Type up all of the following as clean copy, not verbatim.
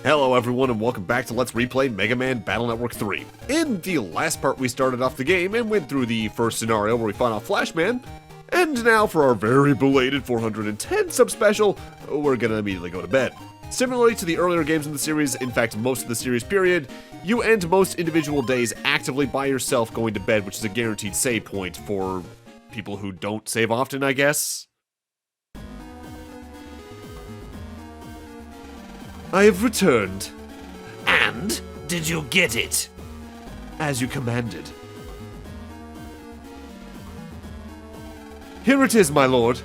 Hello everyone and welcome back to Let's Replay Mega Man Battle Network 3. In the last part we started off the game and went through the first scenario where we fought off Flashman, and now for our very belated 410 sub-special, we're gonna immediately go to bed. Similarly to the earlier games in the series, in fact most of the series period, you end most individual days actively by yourself going to bed, which is a guaranteed save point for people who don't save often, I guess. I have returned. And? Did you get it? As you commanded. Here it is, my lord.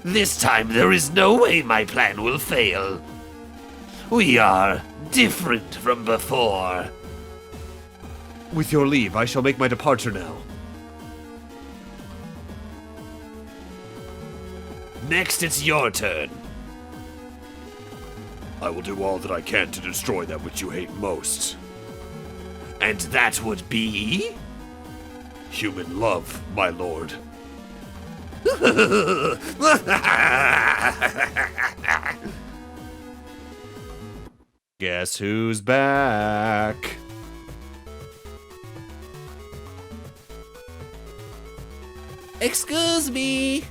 This time there is no way my plan will fail. We are different from before. With your leave, I shall make my departure now. Next, it's your turn. I will do all that I can to destroy that which you hate most. And that would be? Human love, my lord. Guess who's back? Excuse me.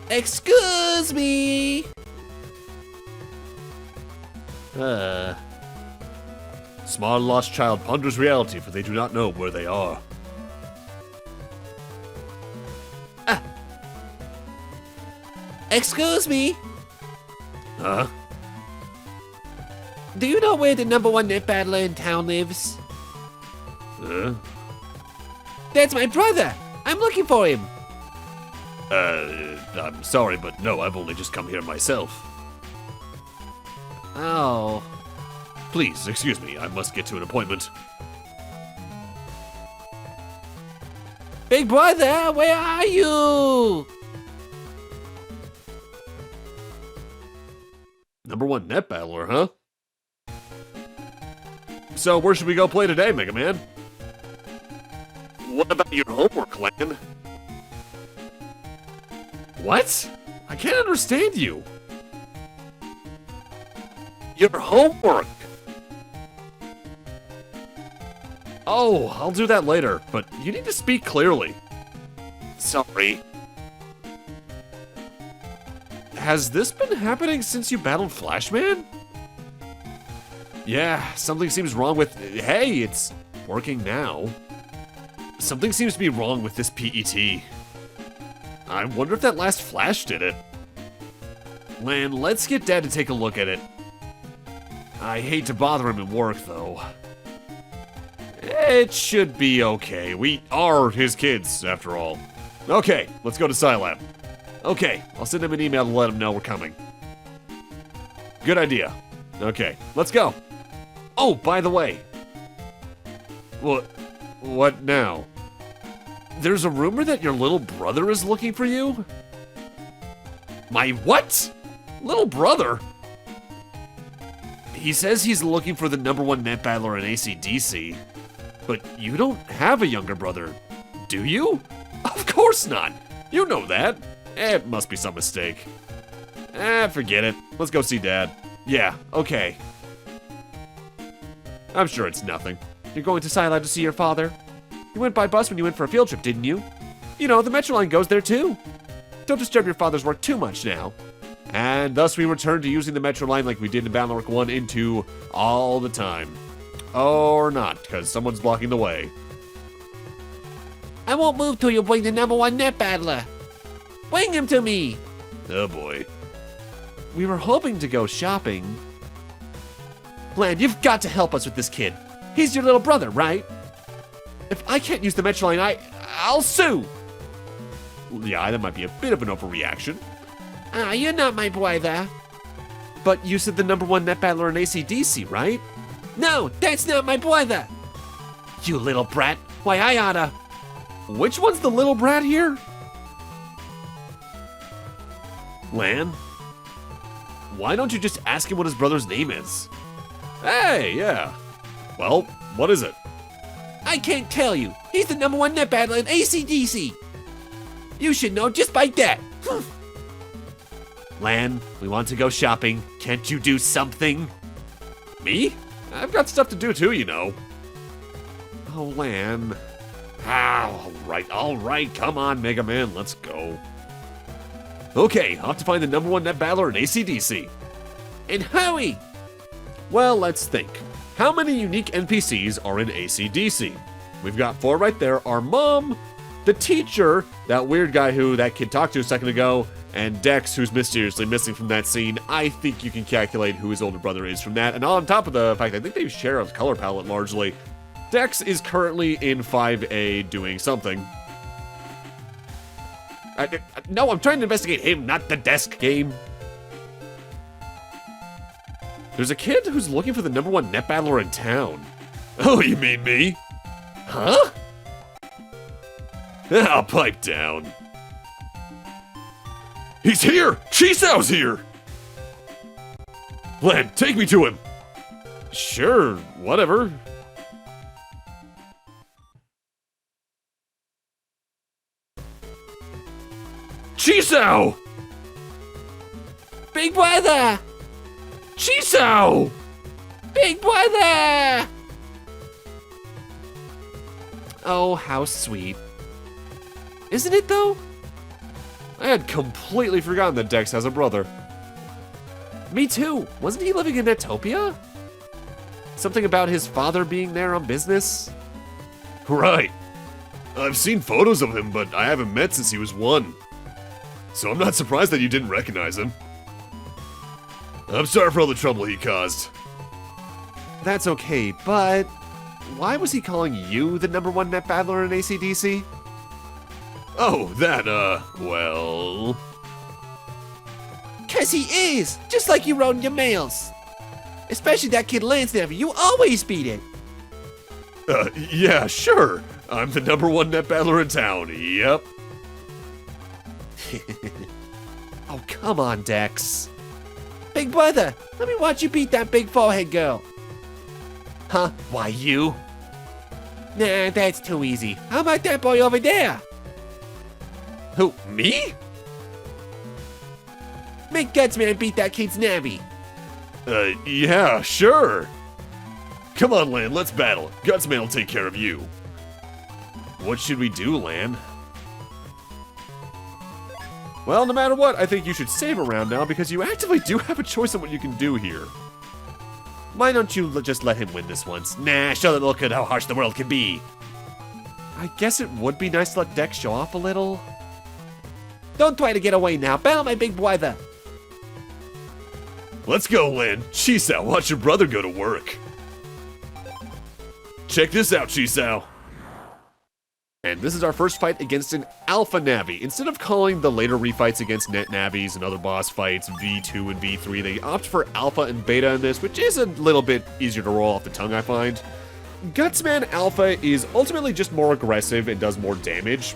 Excuse me. Small lost child ponders reality, for they do not know where they are. Excuse me. Huh? Do you know where the #1 net battler in town lives? That's my brother. I'm looking for him. I'm sorry, but no, I've only just come here myself. Oh. Please, excuse me, I must get to an appointment. Big brother, where are you? #1 net battler, huh? So where should we go play today, Mega Man? What about your homework, Lan? What? I can't understand you. Your homework. Oh, I'll do that later, but you need to speak clearly. Sorry. Has this been happening since you battled Flashman? Yeah, something seems wrong with... Hey, it's working now. Something seems to be wrong with this PET. I wonder if that last Flash did it. Lan, let's get Dad to take a look at it. I hate to bother him at work, though. It should be okay. We are his kids, after all. Okay, let's go to Scilab. Okay, I'll send him an email to let him know we're coming. Good idea. Okay, let's go. Oh, by the way. What now? There's a rumor that your little brother is looking for you? My what? Little brother? He says he's looking for the #1 net battler in AC/DC. But you don't have a younger brother, do you? Of course not. You know that. It must be some mistake. Forget it. Let's go see Dad. Yeah, okay. I'm sure it's nothing. You're going to Scilab to see your father? You went by bus when you went for a field trip, didn't you? You know, the Metro line goes there too. Don't disturb your father's work too much now. And thus we return to using the Metro line like we did in Battle Network 1 and 2 all the time. Or not, because someone's blocking the way. I won't move till you bring the #1 net battler. Bring him to me. Oh boy. We were hoping to go shopping. Lan, you've got to help us with this kid. He's your little brother, right? If I can't use the Metro line, I'll sue. Yeah, that might be a bit of an overreaction. You're not my brother. But you said the #1 net battler in AC/DC, right? No, that's not my brother. You little brat. Why, I oughta. Which one's the little brat here? Lan? Why don't you just ask him what his brother's name is? Hey, yeah. Well, what is it? I can't tell you. He's the #1 net battler in AC/DC. You should know just by that. Lan, we want to go shopping. Can't you do something? Me? I've got stuff to do too, you know. Oh, Lan. All right, come on, Megaman, let's go. Okay, I'll have to find the #1 net battler in AC/DC. And hurry! Well, let's think. How many unique NPCs are in AC/DC? We've got 4 right there. Our mom, the teacher, that weird guy who that kid talked to a second ago, and Dex, who's mysteriously missing from that scene. I think you can calculate who his older brother is from that. And on top of the fact, I think they share a color palette largely. Dex is currently in 5A doing something. No, I'm trying to investigate him, not the desk game. There's a kid who's looking for the #1 net battler in town. Oh, you mean me? Huh? I'll pipe down. He's here! Chisao's here! Len, take me to him! Sure, whatever. Chisao! Big brother! Chisao! Big brother! Oh, how sweet. Isn't it, though? I had completely forgotten that Dex has a brother. Me too. Wasn't he living in Netopia? Something about his father being there on business? Right. I've seen photos of him, but I haven't met since he was 1. So I'm not surprised that you didn't recognize him. I'm sorry for all the trouble he caused. That's okay, but why was he calling you the #1 net battler in AC/DC? Oh, that, well... 'Cause he is! Just like you wrote in your mails. Especially that kid Lance there, you always beat it. Yeah, sure. I'm the #1 net battler in town, yep. Oh, come on, Dex. Big brother, let me watch you beat that big forehead girl. Huh? Why you? Nah, that's too easy. How about that boy over there? Who, me? Make Gutsman beat that kid's Navi. Yeah, sure. Come on, Lan, let's battle. Gutsman will take care of you. What should we do, Lan? Well, no matter what, I think you should save a round now because you actively do have a choice on what you can do here. Why don't you just let him win this once? Nah, show the look at how harsh the world can be. I guess it would be nice to let Dex show off a little. Don't try to get away now. Battle my big brother. Let's go, Lin. Chisao, watch your brother go to work. Check this out, Chisao. And this is our first fight against an Alpha Navi. Instead of calling the later refights against Net Navis and other boss fights V2 and V3, they opt for Alpha and Beta in this, which is a little bit easier to roll off the tongue, I find. Gutsman Alpha is ultimately just more aggressive and does more damage.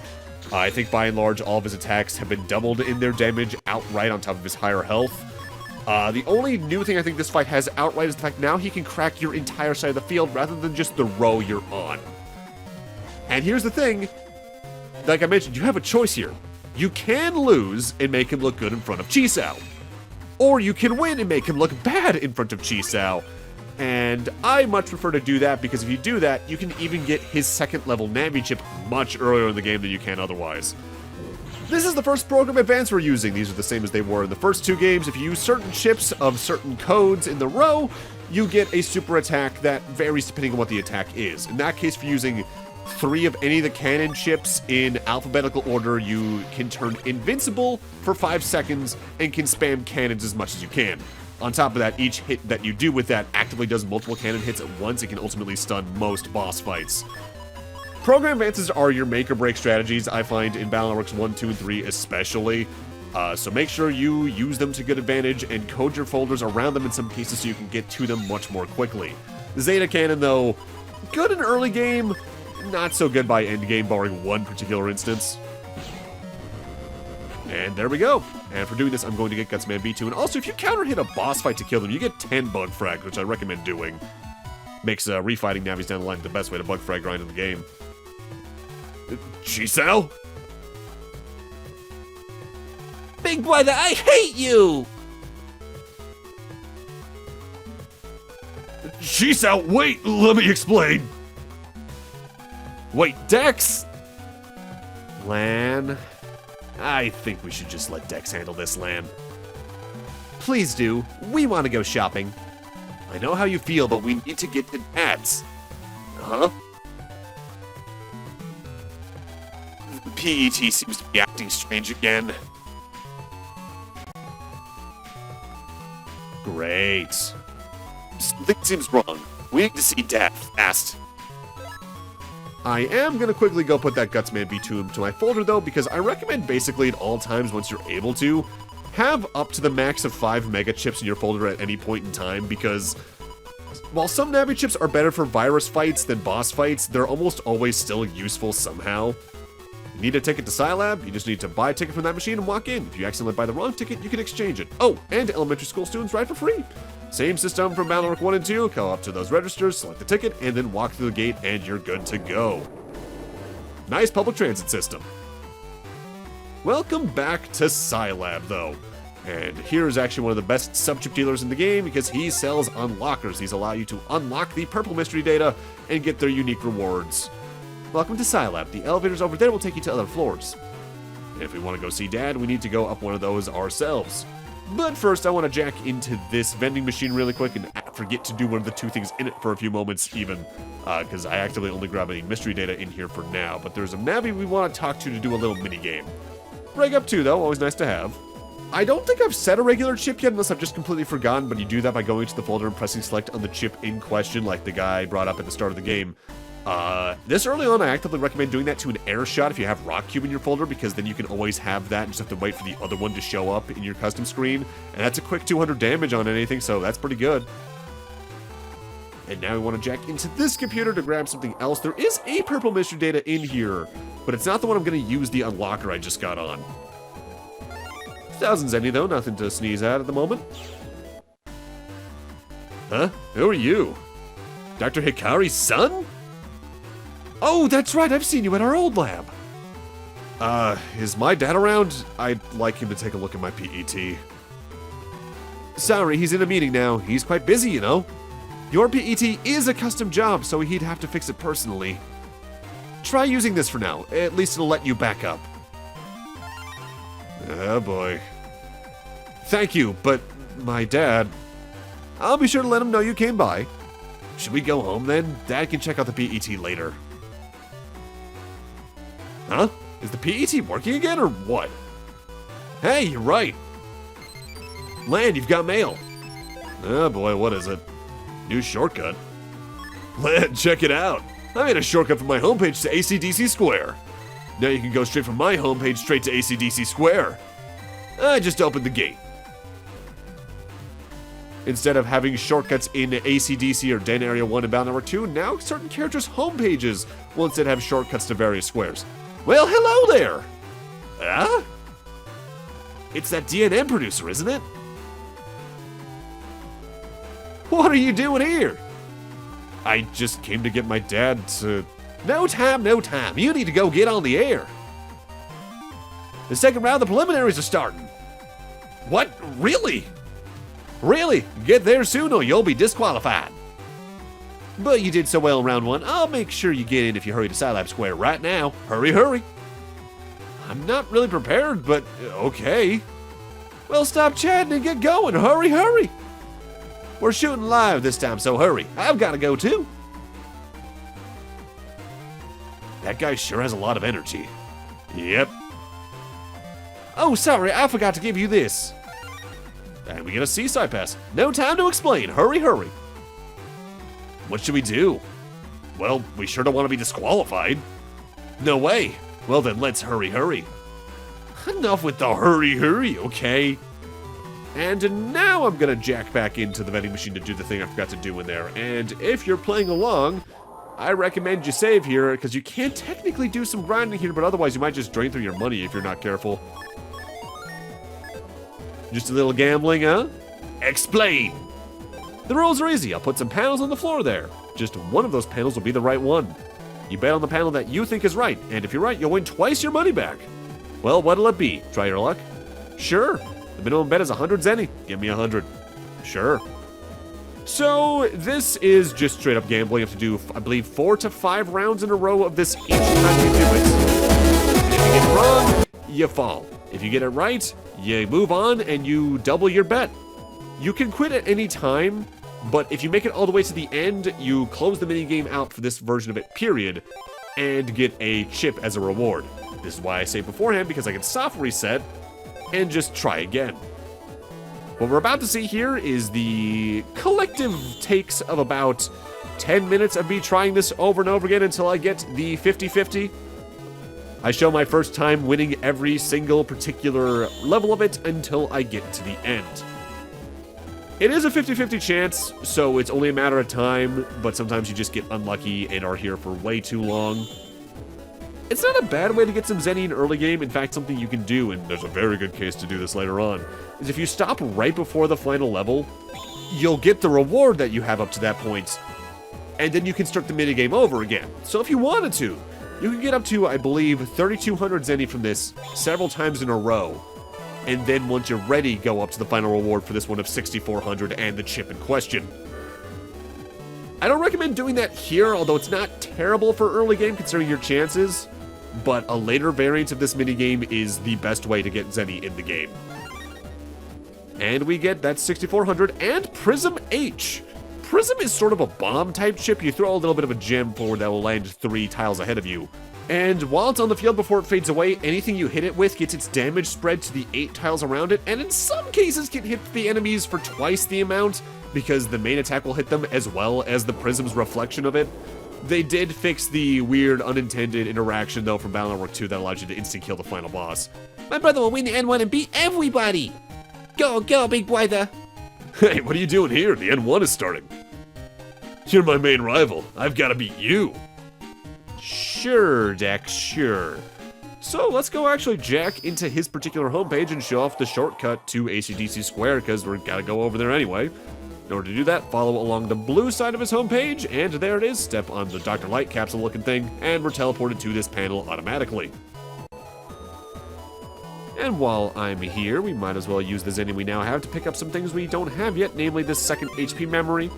I think by and large all of his attacks have been doubled in their damage outright on top of his higher health. The only new thing I think this fight has outright is the fact now he can crack your entire side of the field rather than just the row you're on. And here's the thing, like I mentioned, you have a choice here. You can lose and make him look good in front of Chisao. Or you can win and make him look bad in front of Chisao. And I much prefer to do that because if you do that, you can even get his 2nd level Navi chip much earlier in the game than you can otherwise. This is the first program advance we're using. These are the same as they were in the first 2 games. If you use certain chips of certain codes in the row, you get a super attack that varies depending on what the attack is. In that case, if you're using 3 of any of the cannon chips in alphabetical order, you can turn invincible for 5 seconds and can spam cannons as much as you can. On top of that, each hit that you do with that actively does multiple cannon hits at once. It can ultimately stun most boss fights. Program advances are your make or break strategies, I find, in Battle Networks 1, 2, and 3 especially. So make sure you use them to good advantage and code your folders around them in some cases so you can get to them much more quickly. The Zeta Cannon, though, good in early game, not so good by end game, barring one particular instance. And there we go. And for doing this, I'm going to get Gutsman B2. And also, if you counter hit a boss fight to kill them, you get 10 bug frags, which I recommend doing. Makes refighting Navis down the line the best way to bug frag grind in the game. Chisel? Big brother, I hate you! Chisel, wait, let me explain. Wait, Dex? Lan? I think we should just let Dex handle this, Lan. Please do. We want to go shopping. I know how you feel, but we need to get to Dad's. Huh? PET seems to be acting strange again. Great. Something seems wrong. We need to see Dad fast. I am going to quickly go put that Gutsman V2 into my folder, though, because I recommend basically at all times, once you're able to, have up to the max of 5 mega chips in your folder at any point in time, because while some Navi chips are better for virus fights than boss fights, they're almost always still useful somehow. You need a ticket to Scilab, you just need to buy a ticket from that machine and walk in. If you accidentally buy the wrong ticket, you can exchange it. Oh, and elementary school students ride for free. Same system from Battle Network 1 and 2, go up to those registers, select the ticket, and then walk through the gate, and you're good to go. Nice public transit system. Welcome back to Scilab, though. And here's actually one of the best subchip dealers in the game because he sells unlockers. These allow you to unlock the purple mystery data and get their unique rewards. Welcome to Scilab. The elevators over there will take you to other floors. If we want to go see Dad, we need to go up one of those ourselves. But first, I want to jack into this vending machine really quick and forget to do one of the 2 things in it for a few moments even, because I actively only grab any mystery data in here for now. But there's a Navi we want to talk to do a little mini game. Ep.2 though, always nice to have. I don't think I've set a regular chip yet unless I've just completely forgotten, but you do that by going to the folder and pressing select on the chip in question like the guy brought up at the start of the game. This early on, I actively recommend doing that to an air shot if you have Rock Cube in your folder, because then you can always have that and just have to wait for the other one to show up in your custom screen. And that's a quick 200 damage on anything, so that's pretty good. And now we want to jack into this computer to grab something else. There is a purple mystery data in here, but it's not the one I'm going to use the unlocker I just got on. 1000 Zenny though, nothing to sneeze at the moment. Huh? Who are you? Dr. Hikari's son? Oh, that's right, I've seen you at our old lab. Is my dad around? I'd like him to take a look at my PET. Sorry, he's in a meeting now. He's quite busy, you know. Your PET is a custom job, so he'd have to fix it personally. Try using this for now. At least it'll let you back up. Oh boy. Thank you, but my dad... I'll be sure to let him know you came by. Should we go home then? Dad can check out the PET later. Huh? Is the PET working again or what? Hey, you're right. Lan, you've got mail. Oh boy, what is it? New shortcut. Lan, check it out. I made a shortcut from my homepage to ACDC Square. Now you can go straight from my homepage straight to ACDC Square. I just opened the gate. Instead of having shortcuts in ACDC or Den Area 1 and Battle Network 2, now certain characters' homepages will instead have shortcuts to various squares. Well, hello there! Huh? It's that DNN producer, isn't it? What are you doing here? I just came to get my dad to... No time, no time. You need to go get on the air. The second round of the preliminaries are starting. What? Really? Really? Get there soon or you'll be disqualified. But you did so well in round 1, I'll make sure you get in if you hurry to Scilab Square right now. Hurry, hurry. I'm not really prepared, but okay. Well, stop chatting and get going. Hurry, hurry. We're shooting live this time, so hurry. I've got to go too. That guy sure has a lot of energy. Yep. Oh, sorry, I forgot to give you this. And we get a seaside pass. No time to explain. Hurry, hurry. What should we do? Well, we sure don't want to be disqualified. No way. Well then, let's hurry, hurry. Enough with the hurry, hurry, okay? And now I'm gonna jack back into the vending machine to do the thing I forgot to do in there. And if you're playing along, I recommend you save here, because you can technically do some grinding here, but otherwise you might just drain through your money if you're not careful. Just a little gambling, huh? Explain! The rules are easy. I'll put some panels on the floor there. just one of those panels will be the right one. You bet on the panel that you think is right, and if you're right, you'll win twice your money back. Well, what'll it be? Try your luck? Sure. The minimum bet is 100 zenny. Give me 100. Sure. So, this is just straight up gambling. You have to do, I believe, 4 to 5 rounds in a row of this each time you do it. And if you get it wrong, you fall. If you get it right, you move on and you double your bet. You can quit at any time, but if you make it all the way to the end, you close the minigame out for this version of it, period, and get a chip as a reward. This is why I say beforehand, because I can soft reset and just try again. What we're about to see here is the collective takes of about 10 minutes of me trying this over and over again until I get the 50-50. I show my first time winning every single particular level of it until I get to the end. It is a 50-50 chance, so it's only a matter of time, but sometimes you just get unlucky and are here for way too long. It's not a bad way to get some zenny in early game. In fact, something you can do, and there's a very good case to do this later on, is if you stop right before the final level, you'll get the reward that you have up to that point, and then you can start the minigame over again. So if you wanted to, you can get up to, I believe, 3,200 zenny from this several times in a row, and then once you're ready, go up to the final reward for this one of 6,400 and the chip in question. I don't recommend doing that here, although it's not terrible for early game considering your chances, but a later variant of this minigame is the best way to get zenny in the game. And we get that 6,400 and Prism H. Prism is sort of a bomb-type chip. You throw a little bit of a gem forward that will land 3 tiles ahead of you. And while it's on the field before it fades away, anything you hit it with gets its damage spread to the 8 tiles around it, and in some cases can hit the enemies for twice the amount, because the main attack will hit them as well as the Prism's reflection of it. They did fix the weird unintended interaction, though, from Battle Network 2 that allows you to instant-kill the final boss. My brother will win the N1 and beat everybody! Go, go, big brother! Hey, what are you doing here? The N1 is starting. You're my main rival. I've got to beat you. Sure, Dex, sure. So let's go actually jack into his particular homepage and show off the shortcut to AC/DC Square, because we're gotta go over there anyway. In order to do that, follow along the blue side of his homepage, and there it is. Step on the Dr. Light capsule looking thing, and we're teleported to this panel automatically. And while I'm here, we might as well use the zenny we now have to pick up some things we don't have yet, namely this second HP memory.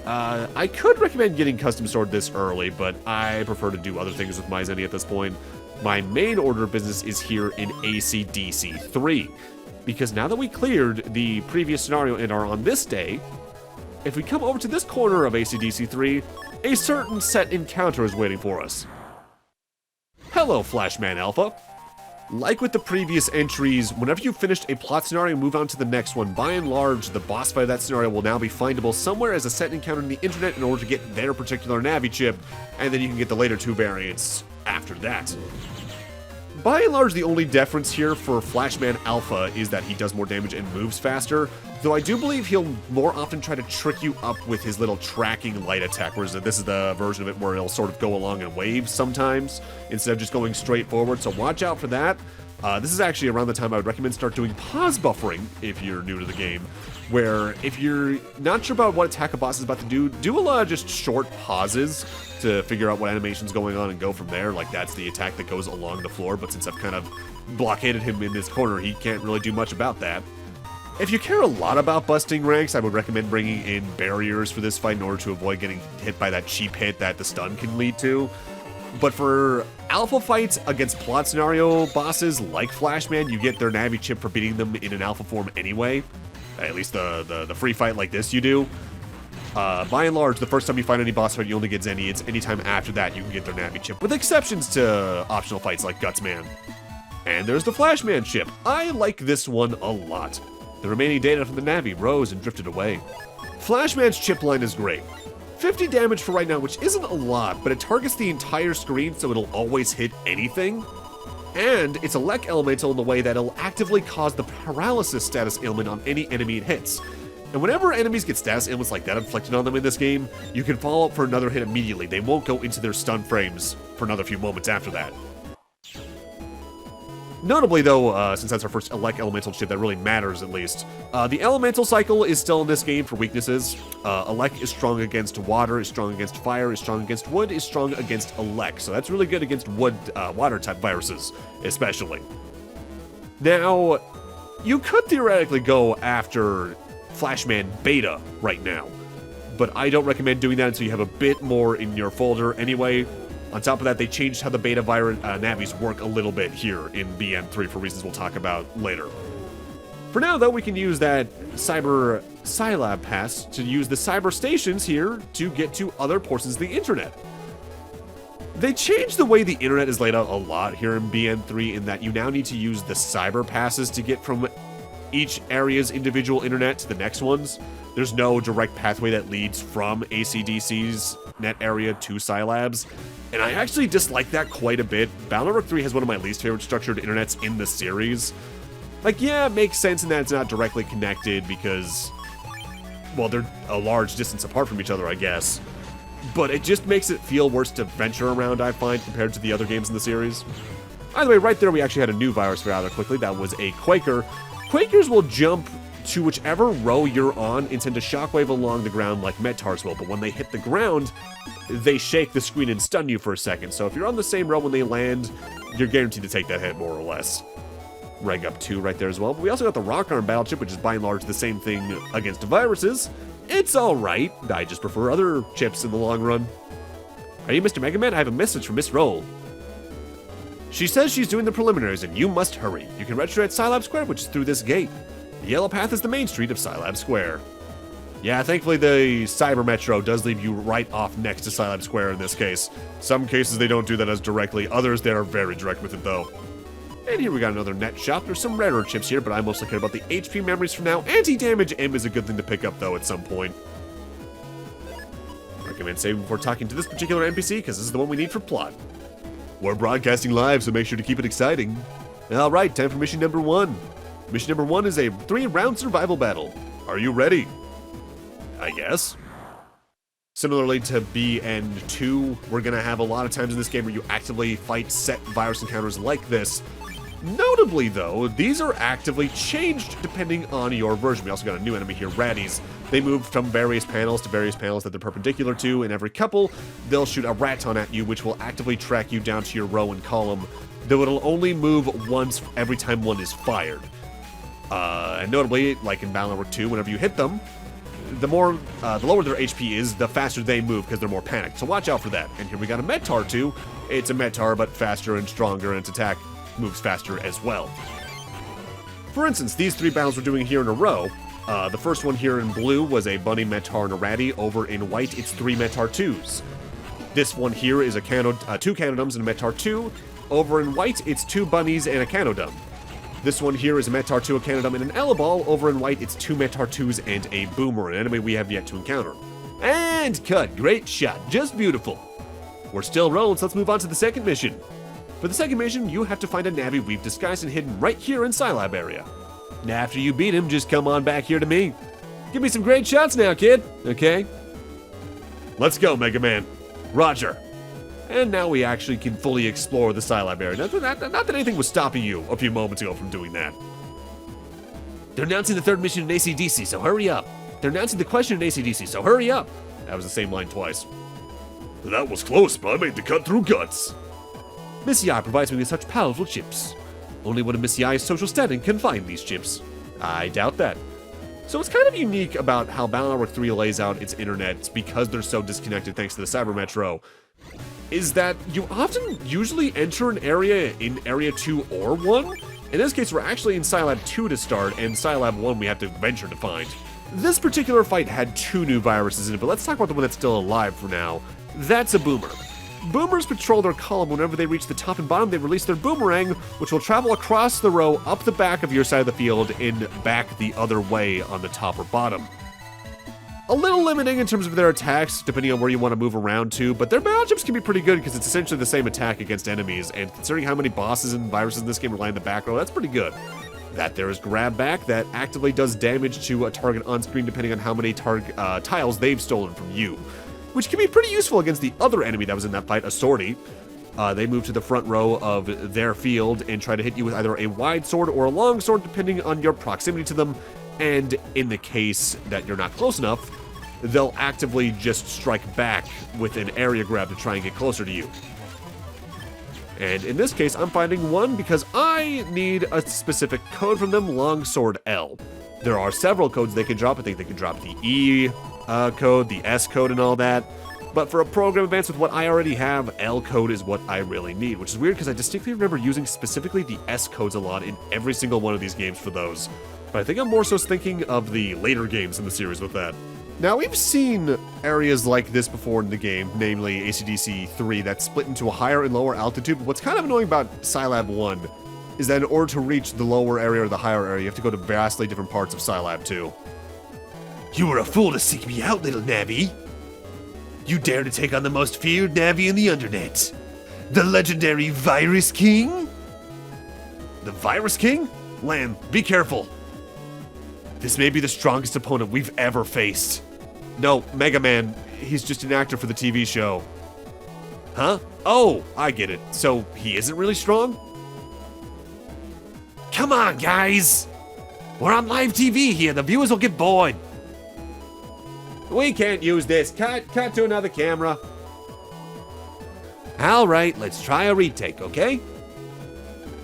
I could recommend getting custom stored this early, but I prefer to do other things with my zenny at this point. My main order of business is here in AC/DC 3. Because now that we cleared the previous scenario and are on this day, if we come over to this corner of AC/DC 3, a certain set encounter is waiting for us. Hello, Flashman Alpha. Like with the previous entries, whenever you've finished a plot scenario and move on to the next one, by and large, the boss fight of that scenario will now be findable somewhere as a set encounter on the internet in order to get their particular Navi chip, and then you can get the later 2 variants after that. By and large, the only difference here for Flashman Alpha is that he does more damage and moves faster, though I do believe he'll more often try to trick you up with his little tracking light attack, whereas this is the version of it where he'll sort of go along in waves sometimes, instead of just going straight forward, so watch out for that. This is actually around the time I would recommend start doing pause buffering if you're new to the game, where if you're not sure about what attack a boss is about to do a lot of just short pauses to figure out what animation's going on and go from there. Like, that's the attack that goes along the floor, but since I've kind of blockaded him in this corner, he can't really do much about that. If you care a lot about busting ranks, I would recommend bringing in barriers for this fight in order to avoid getting hit by that cheap hit that the stun can lead to. But for alpha fights against plot scenario bosses like Flashman, you get their Navi chip for beating them in an alpha form anyway. At least the free fight like this you do. By and large, the first time you fight any boss fight, you only get zenny. It's anytime after that you can get their Navi chip, with exceptions to optional fights like Gutsman. And there's the Flashman chip. I like this one a lot. The remaining data from the Navi rose and drifted away. Flashman's chip line is great. 50 damage for right now, which isn't a lot, but it targets the entire screen, so it'll always hit anything. And it's a Lek elemental in the way that it'll actively cause the paralysis status ailment on any enemy it hits. And whenever enemies get status ailments like that inflicted on them in this game, you can follow up for another hit immediately. They won't go into their stun frames for another few moments after that. Notably, though, since that's our first Elect Elemental chip that really matters, at least, the Elemental cycle is still in this game for weaknesses. Elect is strong against water, is strong against fire, is strong against wood, is strong against Elect. So that's really good against wood, water-type viruses, especially. Now, you could theoretically go after Flashman Beta right now, but I don't recommend doing that until you have a bit more in your folder anyway. On top of that, they changed how the beta virus navis work a little bit here in BN3 for reasons we'll talk about later. For now, though, we can use that Cyber Scilab pass to use the cyber stations here to get to other portions of the internet. They changed the way the internet is laid out a lot here in BN3 in that you now need to use the cyber passes to get from each area's individual internet to the next ones. There's no direct pathway that leads from ACDC's net area to Scilab's. And I actually dislike that quite a bit. Battle Network 3 has one of my least favorite structured internets in the series. Like, yeah, it makes sense in that it's not directly connected because, well, they're a large distance apart from each other, I guess. But it just makes it feel worse to venture around, I find, compared to the other games in the series. Either way, right there we actually had a new virus rather quickly. That was a Quaker. Quakers will jump to whichever row you're on and tend to shockwave along the ground like Metars will, but when they hit the ground, they shake the screen and stun you for a second. So if you're on the same row when they land, you're guaranteed to take that hit more or less. Reg up 2 right there as well. But we also got the Rock Arm battle chip, which is by and large the same thing against viruses. It's alright. I just prefer other chips in the long run. Are you Mr. Megaman? I have a message from Miss Roll. She says she's doing the preliminaries and you must hurry. You can register at Scilab Square, which is through this gate. The yellow path is the main street of Scilab Square. Yeah, thankfully the CyberMetro does leave you right off next to Scilab Square in this case. Some cases they don't do that as directly, others they are very direct with it though. And here we got another net shop. There's some rarer chips here, but I mostly care about the HP memories for now. Anti-damage M is a good thing to pick up though at some point. Recommend saving before talking to this particular NPC, because this is the one we need for plot. We're broadcasting live, so make sure to keep it exciting. Alright, time for mission number 1. Mission number 1 is a 3-round survival battle. Are you ready? I guess. Similarly to BN2, we're going to have a lot of times in this game where you actively fight set virus encounters like this. Notably, though, these are actively changed depending on your version. We also got a new enemy here, Ratties. They move from various panels to various panels that they're perpendicular to, and every couple, they'll shoot a Raton at you, which will actively track you down to your row and column, though it'll only move once every time one is fired. And notably, like in Battle Network 2, whenever you hit them, the lower their HP is, the faster they move because they're more panicked. So watch out for that. And here we got a Metar too. It's a Metar, but faster and stronger, and its attack moves faster as well. For instance, these 3 battles we're doing here in a row, the first one here in blue was a Bunny, Metar, and a Ratty. Over in white, it's 3 Metar 2s. This one here is a 2 Canodums and a Metar 2. Over in white, it's 2 Bunnies and a Canodum. This one here is a Metar 2, a Canodum, and an Eleball. Over in white, it's 2 Metar 2s and a Boomer, an enemy we have yet to encounter. And cut. Great shot. Just beautiful. We're still rolling, so let's move on to the second mission. For the second mission, you have to find a Navi we've disguised and hidden right here in Scilab area. Now, after you beat him, just come on back here to me. Give me some great shots now, kid. Okay? Let's go, Mega Man. Roger. And now we actually can fully explore the Scilab area. Not that anything was stopping you a few moments ago from doing that. They're announcing the 3rd mission in ACDC, so hurry up. They're announcing the question in ACDC, so hurry up. That was the same line twice. That was close, but I made the cut through guts. Miss Yi provides me with such powerful chips. Only one of Miss Yi's social standing can find these chips. I doubt that. So what's kind of unique about how Battle Network 3 lays out its internet, because they're so disconnected thanks to the CyberMetro, is that you often usually enter an area in Area 2 or 1. In this case, we're actually in Scilab 2 to start, and Scilab 1 we have to venture to find. This particular fight had 2 new viruses in it, but let's talk about the one that's still alive for now. That's a Boomer. Boomers patrol their column. Whenever they reach the top and bottom, they release their boomerang, which will travel across the row, up the back of your side of the field, and back the other way on the top or bottom. A little limiting in terms of their attacks, depending on where you want to move around to, but their battle chips can be pretty good because it's essentially the same attack against enemies, and considering how many bosses and viruses in this game rely on the back row, that's pretty good. That there is Grab Back, that actively does damage to a target on screen depending on how many tiles they've stolen from you, which can be pretty useful against the other enemy that was in that fight, a Sortie. They move to the front row of their field and try to hit you with either a wide sword or a long sword, depending on your proximity to them. And in the case that you're not close enough, they'll actively just strike back with an area grab to try and get closer to you. And in this case, I'm finding one because I need a specific code from them, Longsword L. There are several codes they can drop. I think they can drop the E code, the S code, and all that. But for a program advance with what I already have, L code is what I really need, which is weird because I distinctly remember using specifically the S codes a lot in every single one of these games for those. But I think I'm more so thinking of the later games in the series with that. Now, we've seen areas like this before in the game, namely AC/DC 3, that's split into a higher and lower altitude, but what's kind of annoying about Scilab 1 is that in order to reach the lower area or the higher area, you have to go to vastly different parts of Scilab 2. You were a fool to seek me out, little Navi. You dare to take on the most feared Navi in the Undernet. The legendary Virus King? The Virus King? Lamb, be careful. This may be the strongest opponent we've ever faced. No, Megaman, he's just an actor for the TV show. Huh? Oh, I get it. So he isn't really strong? Come on, guys. We're on live TV here. The viewers will get bored. We can't use this. Cut to another camera. All right, let's try a retake, okay?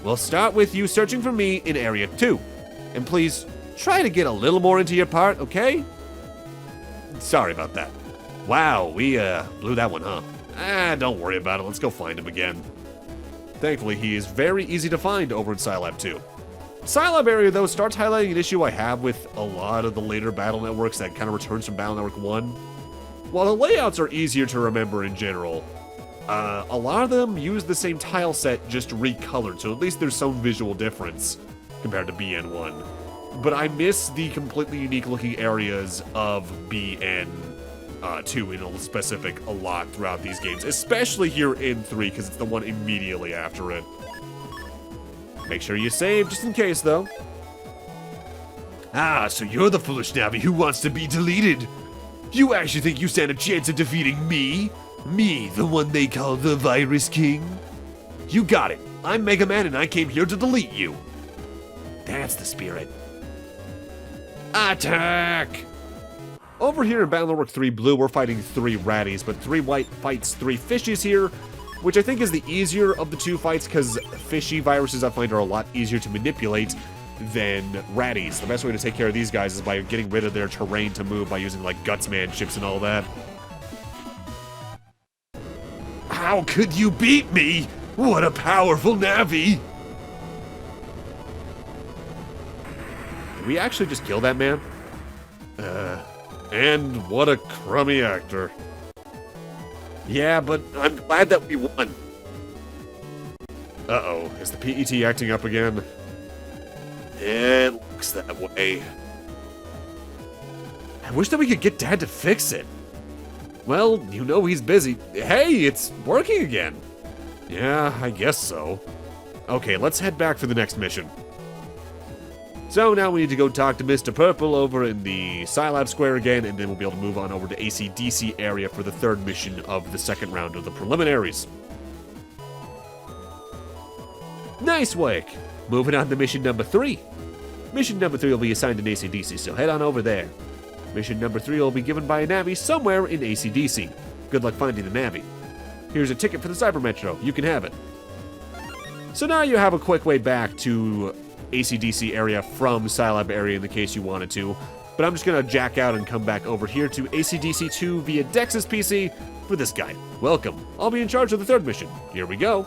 We'll start with you searching for me in Area 2. And please, try to get a little more into your part, okay? Sorry about that. Wow, we blew that one, huh? Don't worry about it. Let's go find him again. Thankfully, he is very easy to find over in Scilab 2. Scilab area, though, starts highlighting an issue I have with a lot of the later battle networks that kind of returns from Battle Network 1. While the layouts are easier to remember in general, a lot of them use the same tile set, just recolored, so at least there's some visual difference compared to BN1. But I miss the completely unique looking areas of BN2 in specific a lot throughout these games, especially here in 3 because it's the one immediately after it. Make sure you save just in case, though. Ah, so you're the foolish Navi who wants to be deleted. You actually think you stand a chance of defeating me? Me, the one they call the Virus King? You got it. I'm Megaman and I came here to delete you. That's the spirit. Attack! Over here in Battle Network 3 Blue, we're fighting 3 Ratties, but 3 White fights 3 Fishies here, which I think is the easier of the 2 fights, because fishy viruses I find are a lot easier to manipulate than Ratties. The best way to take care of these guys is by getting rid of their terrain to move by using, like, Gutsman chips and all that. How could you beat me? What a powerful Navi! Did we actually just kill that man? And what a crummy actor. Yeah, but I'm glad that we won. Uh-oh, is the PET acting up again? It looks that way. I wish that we could get Dad to fix it. Well, you know he's busy. Hey, it's working again. Yeah, I guess so. Okay, let's head back for the next mission. So now we need to go talk to Mr. Purple over in the Scilab Square again, and then we'll be able to move on over to AC/DC area for the 3rd mission of the 2nd round of the preliminaries. Nice work! Moving on to mission number 3. Mission number 3 will be assigned in AC/DC, so head on over there. Mission number 3 will be given by a Navi somewhere in AC/DC. Good luck finding the Navi. Here's a ticket for the CyberMetro. You can have it. So now you have a quick way back to AC/DC area from Scilab area in the case you wanted to, but I'm just gonna jack out and come back over here to AC/DC 2 via Dex's PC for this guy. Welcome. I'll be in charge of the 3rd mission. Here we go.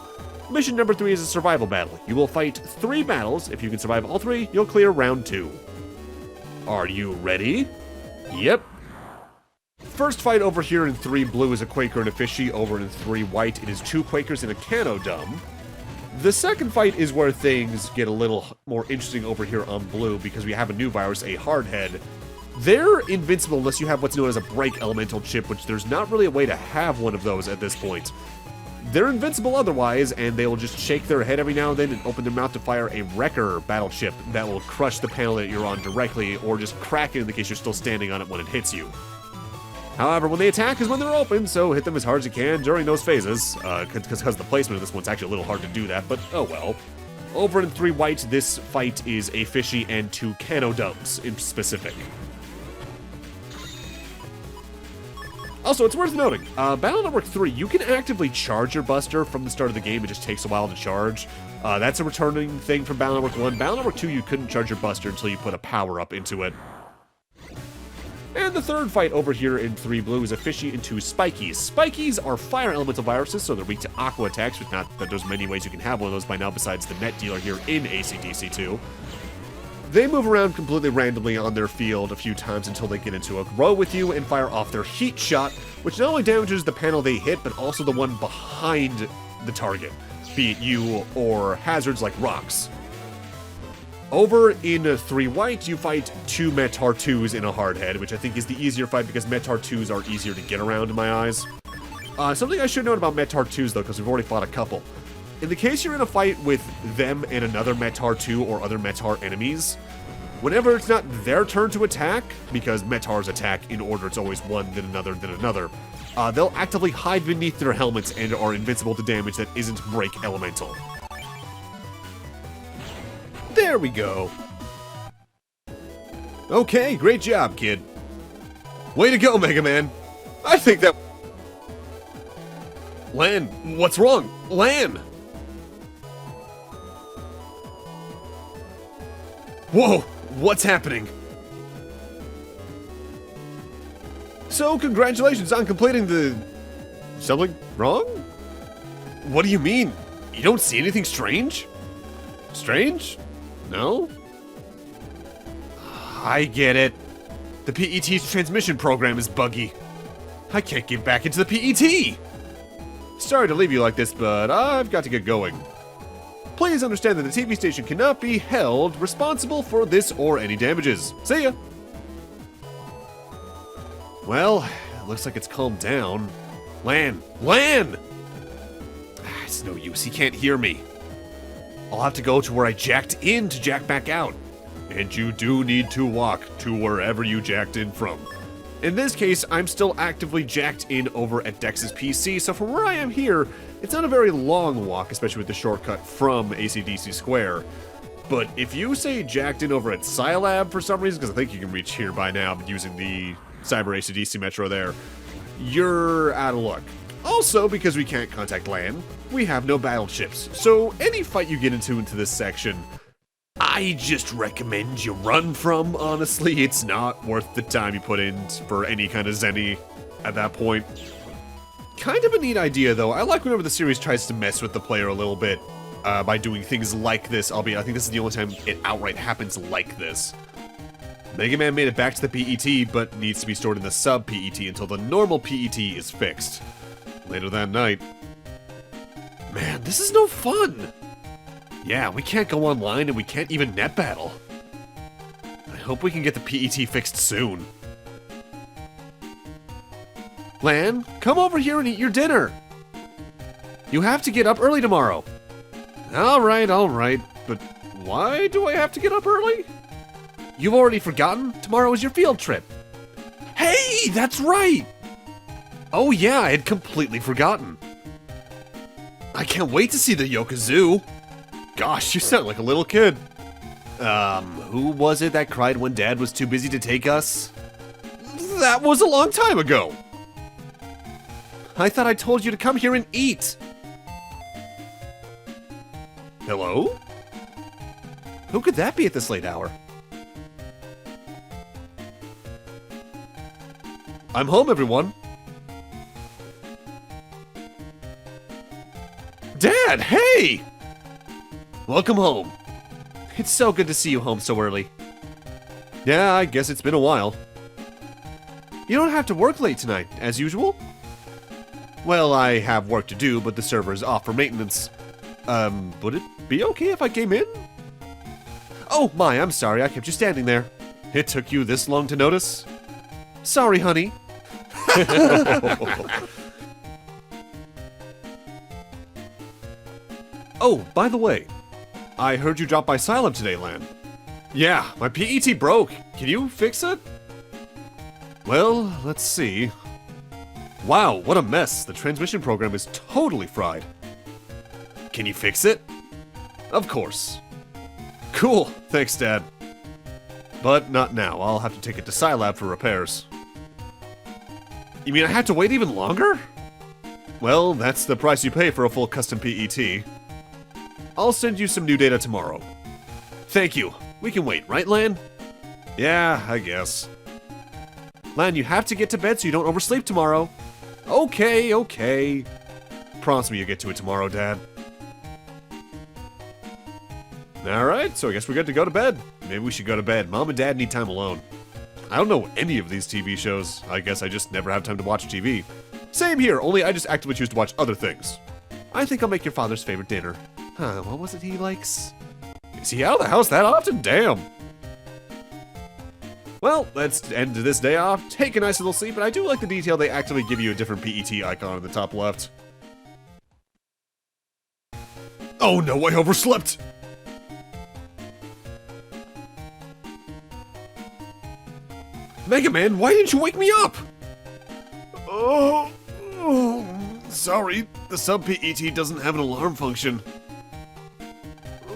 Mission number 3 is a survival battle. You will fight 3 battles. If you can survive all 3, you'll clear round 2. Are you ready? Yep. First fight over here in 3 Blue is a Quaker and a Fishy. Over in 3 White, it is 2 Quakers and a Cano Dumb. The second fight is where things get a little more interesting over here on Blue, because we have a new virus, a Hardhead. They're invincible unless you have what's known as a Break Elemental chip, which there's not really a way to have one of those at this point. They're invincible otherwise, and they will just shake their head every now and then and open their mouth to fire a Wrecker battle chip that will crush the panel that you're on directly, or just crack it in the case you're still standing on it when it hits you. However, when they attack is when they're open, so hit them as hard as you can during those phases, because the placement of this one's actually a little hard to do that, but oh well. Over in 3 white, this fight is a Fishy and 2 Cano Dubs in specific. Also, it's worth noting, Battle Network 3, you can actively charge your Buster from the start of the game. It just takes a while to charge. That's a returning thing from Battle Network 1. Battle Network 2, you couldn't charge your Buster until you put a power-up into it. And the third fight over here in 3 blue is a Fishy and 2 Spikies. Spikies are fire elemental viruses, so they're weak to aqua attacks, which not that there's many ways you can have one of those by now besides the net dealer here in AC/DC 2. They move around completely randomly on their field a few times until they get into a row with you and fire off their heat shot, which not only damages the panel they hit, but also the one behind the target, be it you or hazards like rocks. Over in 3 white, you fight 2 Metar 2s in a hardhead, which I think is the easier fight because Metar 2s are easier to get around in my eyes. Something I should note about Metar 2s though, because we've already fought a couple. In the case you're in a fight with them and another Metar 2 or other Metar enemies, whenever it's not their turn to attack, because Metars attack in order, it's always one, then another, they'll actively hide beneath their helmets and are invincible to damage that isn't break elemental. There we go. Okay, great job, kid. Way to go, Megaman. I think that... Lan, what's wrong? Lan! Whoa, what's happening? So, congratulations on completing the... Something wrong? What do you mean? You don't see anything strange? Strange? No? I get it. The PET's transmission program is buggy. I can't get back into the PET! Sorry to leave you like this, but I've got to get going. Please understand that the TV station cannot be held responsible for this or any damages. See ya! Well, it looks like it's calmed down. Lan! Lan! It's no use, he can't hear me. I'll have to go to where I jacked in to jack back out. And you do need to walk to wherever you jacked in from. In this case, I'm still actively jacked in over at Dex's PC, so from where I am here, it's not a very long walk, especially with the shortcut from AC/DC Square. But if you say jacked in over at Scilab for some reason, because I think you can reach here by now using the Cyber AC/DC Metro there, you're out of luck. Also, because we can't contact land, we have no battleships, so any fight you get into this section, I just recommend you run from, honestly. It's not worth the time you put in for any kind of Zenny at that point. Kind of a neat idea, though. I like whenever the series tries to mess with the player a little bit by doing things like this, albeit I think this is the only time it outright happens like this. Mega Man made it back to the PET, but needs to be stored in the sub-PET until the normal PET is fixed. Later that night. Man, this is no fun! Yeah, we can't go online and we can't even net battle. I hope we can get the PET fixed soon. Lan, come over here and eat your dinner! You have to get up early tomorrow. Alright, but why do I have to get up early? You've already forgotten? Tomorrow is your field trip. Hey, that's right! Oh yeah, I had completely forgotten. I can't wait to see the Yokozoo. Gosh, you sound like a little kid. Who was it that cried when Dad was too busy to take us? That was a long time ago. I thought I told you to come here and eat. Hello? Who could that be at this late hour? I'm home, everyone. Dad, hey! Welcome home. It's so good to see you home so early. Yeah, I guess it's been a while. You don't have to work late tonight, as usual? Well, I have work to do, but the server is off for maintenance. Would it be okay if I came in? Oh my, I'm sorry, I kept you standing there. It took you this long to notice? Sorry, honey. Oh, by the way, I heard you drop by Asylum today, Lan. Yeah, my PET broke. Can you fix it? Well, let's see. Wow, what a mess. The transmission program is totally fried. Can you fix it? Of course. Cool, thanks, Dad. But not now. I'll have to take it to Scilab for repairs. You mean I have to wait even longer? Well, that's the price you pay for a full custom PET. I'll send you some new data tomorrow. Thank you. We can wait, right, Lan? Yeah, I guess. Lan, you have to get to bed so you don't oversleep tomorrow. Okay. Promise me you'll get to it tomorrow, Dad. Alright, so I guess we're good to go to bed. Maybe we should go to bed. Mom and Dad need time alone. I don't know any of these TV shows. I guess I just never have time to watch TV. Same here, only I just actively choose to watch other things. I think I'll make your father's favorite dinner. What was it he likes? Is he out of the house that often? Damn. Well, let's end this day off. Take a nice little sleep, and I do like the detail they actively give you a different PET icon in the top left. Oh no, I overslept! Megaman, why didn't you wake me up? Oh, sorry, the sub PET doesn't have an alarm function.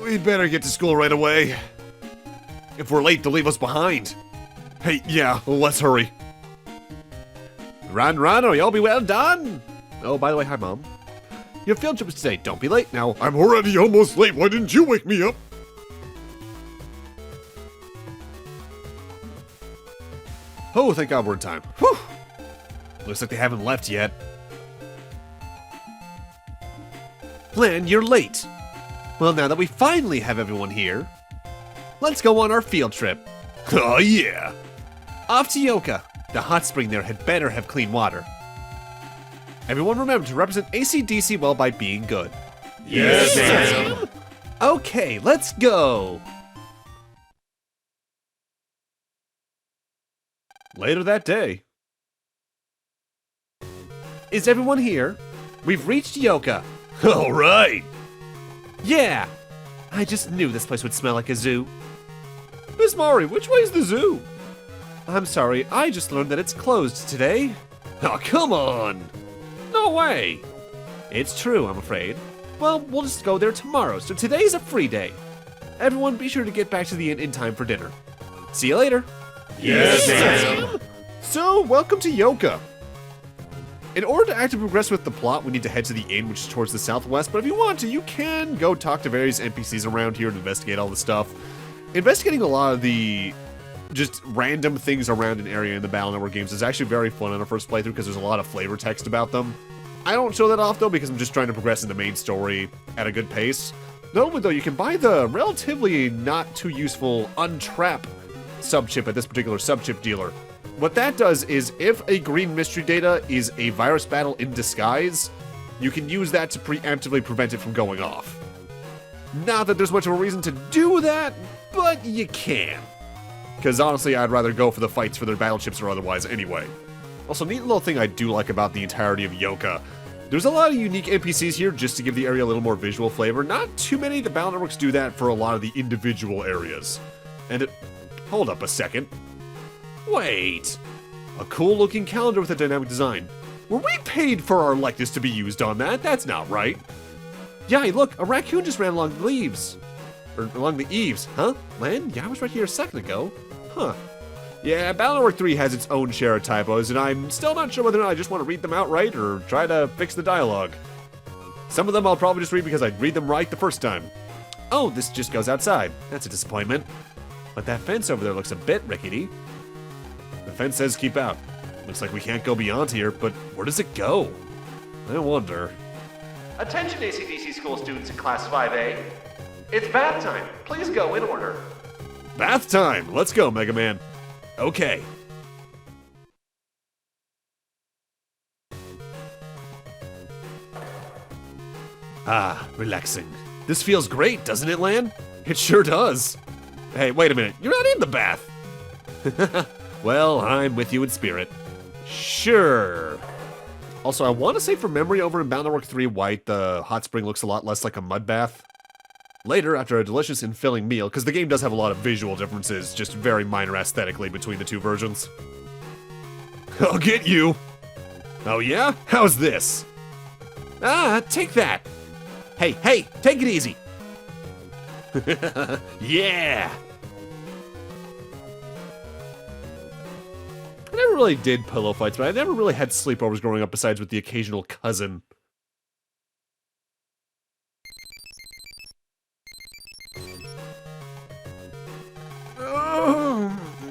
We'd better get to school right away. If we're late, they'll leave us behind. Hey, yeah, let's hurry. Run, or you'll be well done. Oh, by the way, hi, Mom. Your field trip is today. Don't be late now. I'm already almost late. Why didn't you wake me up? Oh, thank God we're in time. Whew. Looks like they haven't left yet. Lan, you're late. Well, now that we finally have everyone here, let's go on our field trip. Oh, yeah. Off to Yoka. The hot spring there had better have clean water. Everyone remember to represent AC/DC well by being good. Yes, Sam. Okay, let's go. Later that day. Is everyone here? We've reached Yoka. All right. Yeah. I just knew this place would smell like a zoo. Miss Mari, which way's the zoo? I'm sorry, I just learned that it's closed today. Oh, come on. No way. It's true, I'm afraid. Well, we'll just go there tomorrow, so today's a free day. Everyone be sure to get back to the inn in time for dinner. See you later. Yes, Sam. So, welcome to Yoka. In order to actively progress with the plot, we need to head to the inn, which is towards the southwest, but if you want to, you can go talk to various NPCs around here and investigate all the stuff. Investigating a lot of the just random things around an area in the Battle Network games is actually very fun on a first playthrough because there's a lot of flavor text about them. I don't show that off though because I'm just trying to progress in the main story at a good pace. Notably though, you can buy the relatively not too useful Untrap subchip at this particular subchip dealer. What that does is if a green mystery data is a virus battle in disguise, you can use that to preemptively prevent it from going off. Not that there's much of a reason to do that, but you can. Because honestly, I'd rather go for the fights for their battleships or otherwise anyway. Also, neat little thing I do like about the entirety of Yoka. There's a lot of unique NPCs here just to give the area a little more visual flavor. Not too many. The Battle Networks do that for a lot of the individual areas. And hold up a second. Wait. A cool looking calendar with a dynamic design. Were we paid for our likeness to be used on that? That's not right. Yeah, look, a raccoon just ran along the leaves. Or along the eaves. Huh? Lan? Yeah, I was right here a second ago. Huh. Yeah, Battle Network 3 has its own share of typos, and I'm still not sure whether or not I just want to read them outright or try to fix the dialogue. Some of them I'll probably just read because I read them right the first time. Oh, this just goes outside. That's a disappointment. But that fence over there looks a bit rickety. The fence says keep out. Looks like we can't go beyond here, but where does it go? I wonder. Attention AC/DC school students in Class 5A. It's bath time. Please go in order. Bath time! Let's go, Megaman. Okay. Ah, relaxing. This feels great, doesn't it, Lan? It sure does. Hey, wait a minute. You're not in the bath. Well, I'm with you in spirit. Sure. Also, I want to say from memory over in Battle Network 3 White, the hot spring looks a lot less like a mud bath. Later, after a delicious and filling meal, because the game does have a lot of visual differences, just very minor aesthetically between the two versions. I'll get you! Oh yeah? How's this? Ah, take that. Hey, take it easy. Yeah! I never really did pillow fights, but I never really had sleepovers growing up besides with the occasional cousin.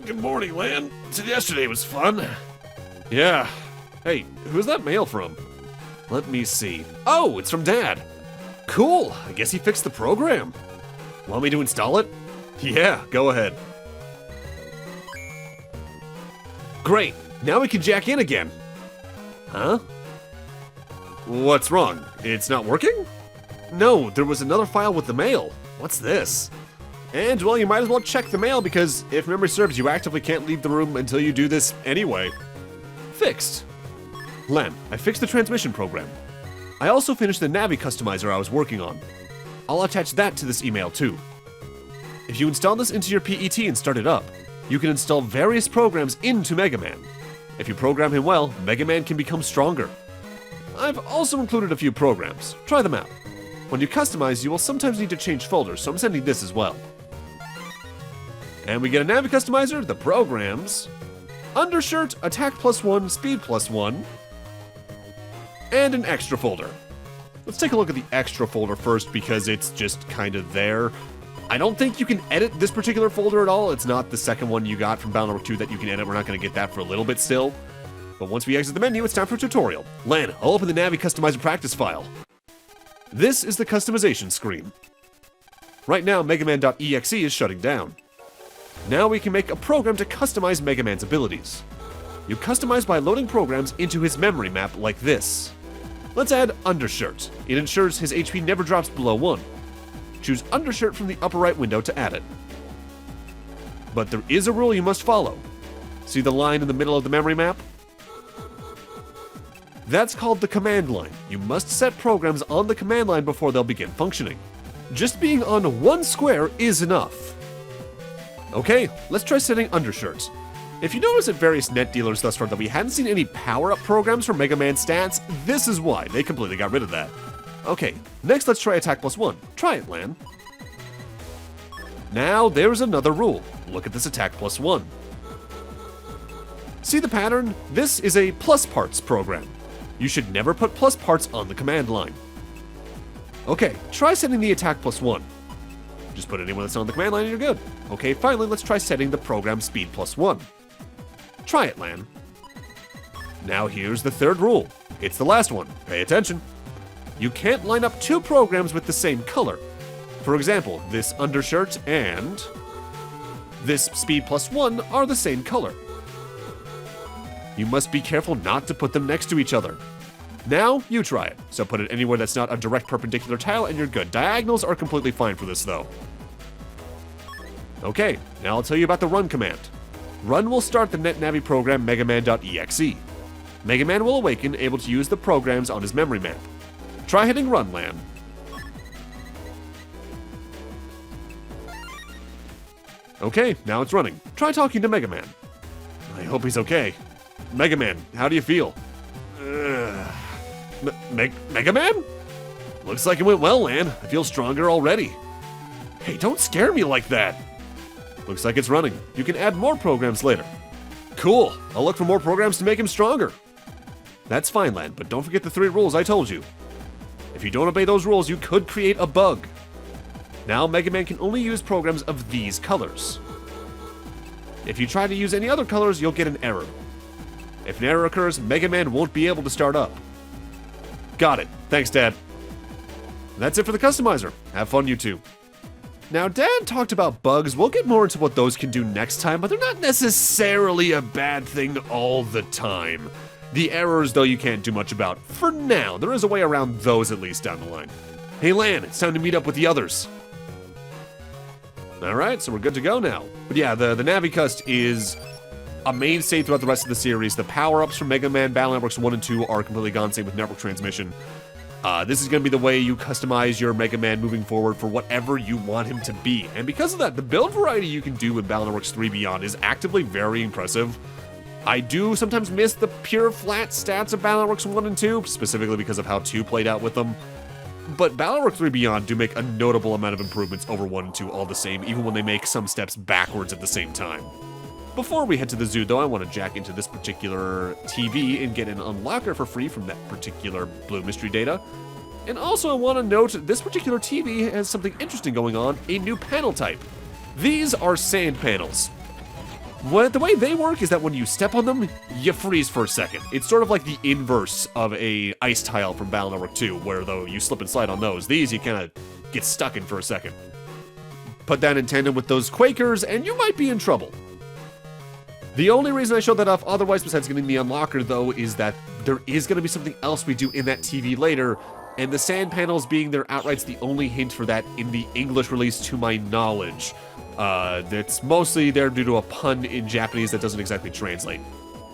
Good morning, Lan. Yesterday was fun. Yeah. Hey, who's that mail from? Let me see. Oh, it's from Dad. Cool. I guess he fixed the program. Want me to install it? Yeah, go ahead. Great. Now we can jack in again. Huh? What's wrong? It's not working? No, there was another file with the mail. What's this? And, well, you might as well check the mail because, if memory serves, you actively can't leave the room until you do this anyway. Fixed. Len, I fixed the transmission program. I also finished the NaviCustomizer I was working on. I'll attach that to this email too. If you install this into your PET and start it up, you can install various programs into Megaman. If you program him well, Megaman can become stronger. I've also included a few programs. Try them out. When you customize, you will sometimes need to change folders, so I'm sending this as well. And we get a NaviCustomizer, the programs, Undershirt, Attack +1, Speed +1, and an extra folder. Let's take a look at the extra folder first because it's just kind of there. I don't think you can edit this particular folder at all. It's not the second one you got from Battle Network 2 that you can edit. We're not going to get that for a little bit still. But once we exit the menu, it's time for a tutorial. Lan, I'll open the NaviCustomizer practice file. This is the customization screen. Right now, Megaman.exe is shutting down. Now we can make a program to customize Megaman's abilities. You customize by loading programs into his memory map like this. Let's add Undershirt. It ensures his HP never drops below 1. Choose Undershirt from the upper right window to add it. But there is a rule you must follow. See the line in the middle of the memory map? That's called the command line. You must set programs on the command line before they'll begin functioning. Just being on one square is enough. Okay, let's try setting Undershirts. If you notice at various net dealers thus far that we hadn't seen any power-up programs for Mega Man stats, this is why. They completely got rid of that. Okay, next let's try Attack +1. Try it, Lan. Now there's another rule. Look at this Attack +1. See the pattern? This is a plus parts program. You should never put plus parts on the command line. Okay, try setting the Attack +1. Just put anyone that's on the command line and you're good. Okay, finally, let's try setting the program Speed +1. Try it, Lan. Now here's the third rule. It's the last one. Pay attention. You can't line up two programs with the same color. For example, this Undershirt and this Speed +1 are the same color. You must be careful not to put them next to each other. Now, you try it. So put it anywhere that's not a direct perpendicular tile and you're good. Diagonals are completely fine for this though. Okay, now I'll tell you about the run command. Run will start the NetNavi program Megaman.exe. Megaman will awaken, able to use the programs on his memory map. Try hitting run, Lan. Okay, now it's running. Try talking to Megaman. I hope he's okay. Megaman, how do you feel? Megaman? Looks like it went well, Lan. I feel stronger already. Hey, don't scare me like that. Looks like it's running. You can add more programs later. Cool. I'll look for more programs to make him stronger. That's fine, Lan, but don't forget the 3 rules I told you. If you don't obey those rules, you could create a bug. Now, Mega Man can only use programs of these colors. If you try to use any other colors, you'll get an error. If an error occurs, Mega Man won't be able to start up. Got it. Thanks, Dad. That's it for the customizer. Have fun, you two. Now, Dad talked about bugs. We'll get more into what those can do next time, but they're not necessarily a bad thing all the time. The errors, though, you can't do much about. For now, there is a way around those at least down the line. Hey, Lan, it's time to meet up with the others. Alright, so we're good to go now. But yeah, the NaviCust is a mainstay throughout the rest of the series. The power-ups from Mega Man Battle Networks 1 and 2 are completely gone, same with network transmission. This is going to be the way you customize your Mega Man moving forward for whatever you want him to be. And because of that, the build variety you can do with Battle Networks 3 Beyond is actively very impressive. I do sometimes miss the pure flat stats of Battle Networks 1 and 2, specifically because of how 2 played out with them. But Battle Network 3 Beyond do make a notable amount of improvements over 1 and 2 all the same, even when they make some steps backwards at the same time. Before we head to the zoo, though, I want to jack into this particular TV and get an unlocker for free from that particular blue mystery data. And also I want to note this particular TV has something interesting going on, a new panel type. These are sand panels. The way they work is that when you step on them, you freeze for a second. It's sort of like the inverse of a ice tile from Battle Network 2, where though you slip and slide on those, these you kind of get stuck in for a second. Put that in tandem with those Quakers, and you might be in trouble. The only reason I showed that off otherwise besides getting the unlocker, though, is that there is going to be something else we do in that TV later, and the sand panels being there outright's the only hint for that in the English release to my knowledge. That's mostly there due to a pun in Japanese that doesn't exactly translate.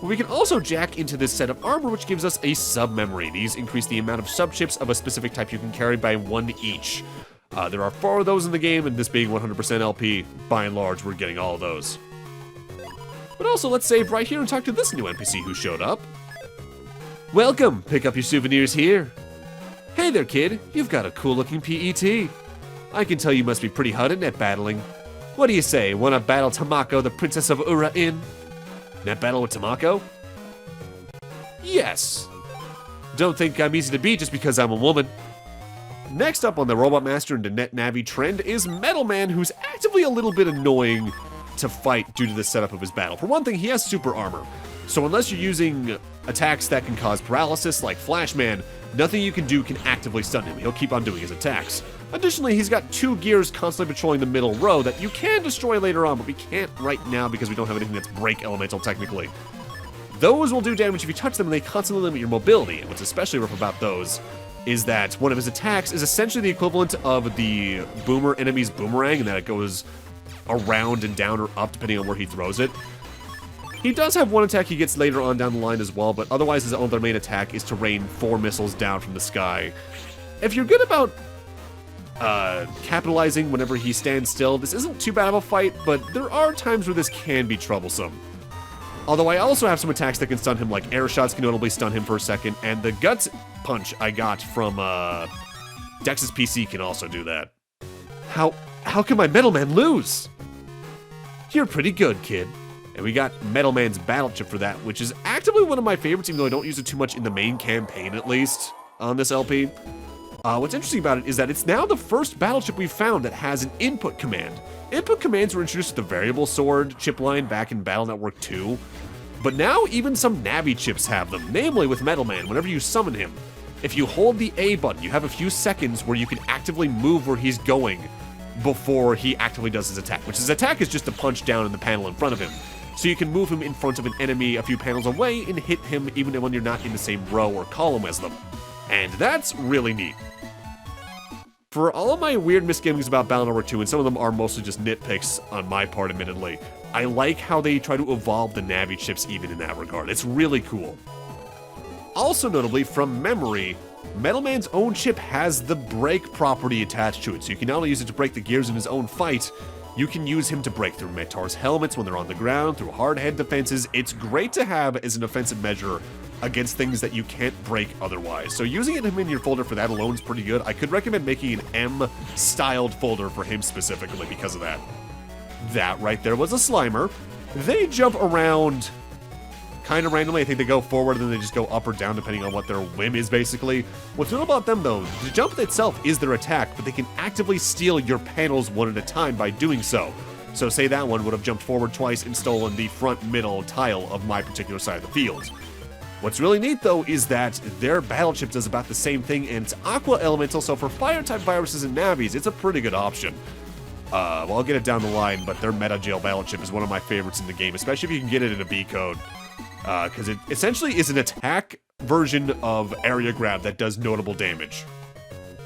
We can also jack into this set of armor, which gives us a sub-memory. These increase the amount of sub-chips of a specific type you can carry by 1 each. There are 4 of those in the game, and this being 100% LP, by and large, we're getting all of those. But also, let's save right here and talk to this new NPC who showed up. Welcome! Pick up your souvenirs here. Hey there, kid. You've got a cool-looking PET. I can tell you must be pretty hot at net battling. What do you say, wanna battle Tamako, the Princess of Ura in? Net battle with Tamako? Yes. Don't think I'm easy to beat just because I'm a woman. Next up on the Robot Master into Net Navi trend is Metal Man, who's actively a little bit annoying to fight due to the setup of his battle. For one thing, he has super armor. So unless you're using attacks that can cause paralysis like Flashman, nothing you can do can actively stun him. He'll keep on doing his attacks. Additionally, he's got 2 gears constantly patrolling the middle row that you can destroy later on, but we can't right now because we don't have anything that's break elemental technically. Those will do damage if you touch them, and they constantly limit your mobility, and what's especially rough about those is that one of his attacks is essentially the equivalent of the boomer enemy's boomerang, and that it goes around and down or up depending on where he throws it. He does have one attack he gets later on down the line as well, but otherwise his other main attack is to rain 4 missiles down from the sky. If you're good about capitalizing whenever he stands still, this isn't too bad of a fight, but there are times where this can be troublesome. Although I also have some attacks that can stun him, like air shots can notably stun him for a second, and the guts punch I got from Dex's PC can also do that. How can my Metal Man lose? You're pretty good, kid. And we got Metal Man's battle chip for that, which is actively one of my favorites, even though I don't use it too much in the main campaign, at least, on this LP. What's interesting about it is that it's now the first battle chip we've found that has an input command. Input commands were introduced with the variable sword chip line back in Battle Network 2, but now even some Navi chips have them, namely with Metal Man. Whenever you summon him, if you hold the A button, you have a few seconds where you can actively move where he's going before he actively does his attack, which his attack is just to punch down in the panel in front of him. So you can move him in front of an enemy a few panels away and hit him even when you're not in the same row or column as them. And that's really neat. For all of my weird misgivings about Battle Network 2, and some of them are mostly just nitpicks on my part, admittedly, I like how they try to evolve the Navi chips even in that regard. It's really cool. Also notably, from memory, Metal Man's own chip has the break property attached to it, so you can not only use it to break the gears in his own fight, you can use him to break through Metar's helmets when they're on the ground, through hard head defenses. It's great to have as an offensive measure against things that you can't break otherwise. So using him in your folder for that alone is pretty good. I could recommend making an M-styled folder for him specifically because of that. That right there was a Slimer. They jump around kind of randomly. I think they go forward and then they just go up or down depending on what their whim is, basically. What's notable about them, though, the jump itself is their attack, but they can actively steal your panels one at a time by doing so. So say that one would have jumped forward twice and stolen the front middle tile of my particular side of the field. What's really neat, though, is that their battle chip does about the same thing, and it's Aqua Elemental, so for Fire-type viruses and Navis, it's a pretty good option. Well, I'll get it down the line, but their Meta Jail battle chip is one of my favorites in the game, especially if you can get it in a B code. Because it essentially is an attack version of Area Grab that does notable damage.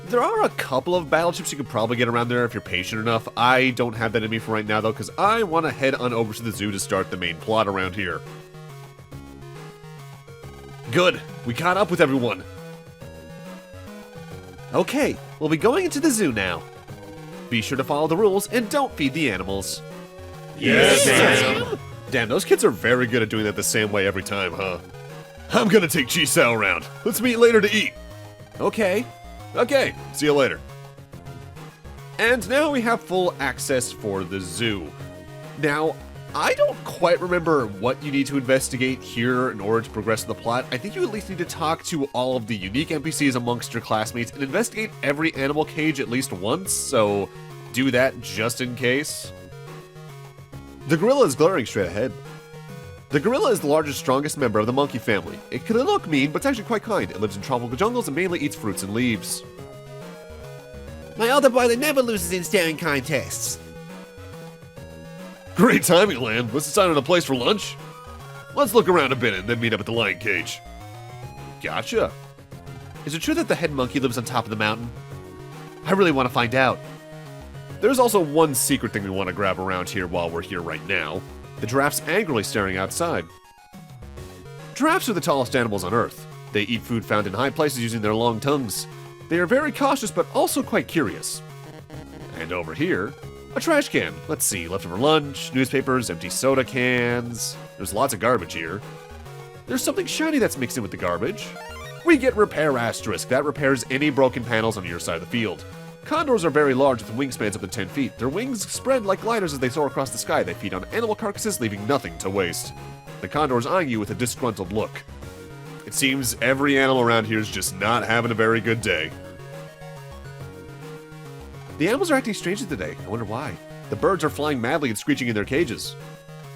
There are a couple of battle chips you could probably get around there if you're patient enough. I don't have that in me for right now, though, because I want to head on over to the zoo to start the main plot around here. Good, we caught up with everyone. Okay, we'll be going into the zoo now. Be sure to follow the rules and don't feed the animals. Yes, Sam. Damn, those kids are very good at doing that the same way every time, huh? I'm gonna take Chisao around. Let's meet later to eat. Okay. Okay, see you later. And now we have full access for the zoo. Now, I don't quite remember what you need to investigate here in order to progress the plot. I think you at least need to talk to all of the unique NPCs amongst your classmates and investigate every animal cage at least once, so do that just in case. The gorilla is glaring straight ahead. The gorilla is the largest, strongest member of the monkey family. It could look mean, but it's actually quite kind. It lives in tropical jungles and mainly eats fruits and leaves. My older brother never loses in staring contests. Great timing, Lan. Let's decide on a place for lunch. Let's look around a bit and then meet up at the lion cage. Gotcha. Is it true that the head monkey lives on top of the mountain? I really want to find out. There's also one secret thing we want to grab around here while we're here right now. The giraffe's angrily staring outside. Giraffes are the tallest animals on Earth. They eat food found in high places using their long tongues. They are very cautious but also quite curious. And over here, a trash can. Let's see, leftover lunch, newspapers, empty soda cans. There's lots of garbage here. There's something shiny that's mixed in with the garbage. We get Repair Asterisk. That repairs any broken panels on your side of the field. Condors are very large with wingspans up to 10 feet. Their wings spread like gliders as they soar across the sky. They feed on animal carcasses, leaving nothing to waste. The condor is eyeing you with a disgruntled look. It seems every animal around here is just not having a very good day. The animals are acting strangely today. I wonder why. The birds are flying madly and screeching in their cages.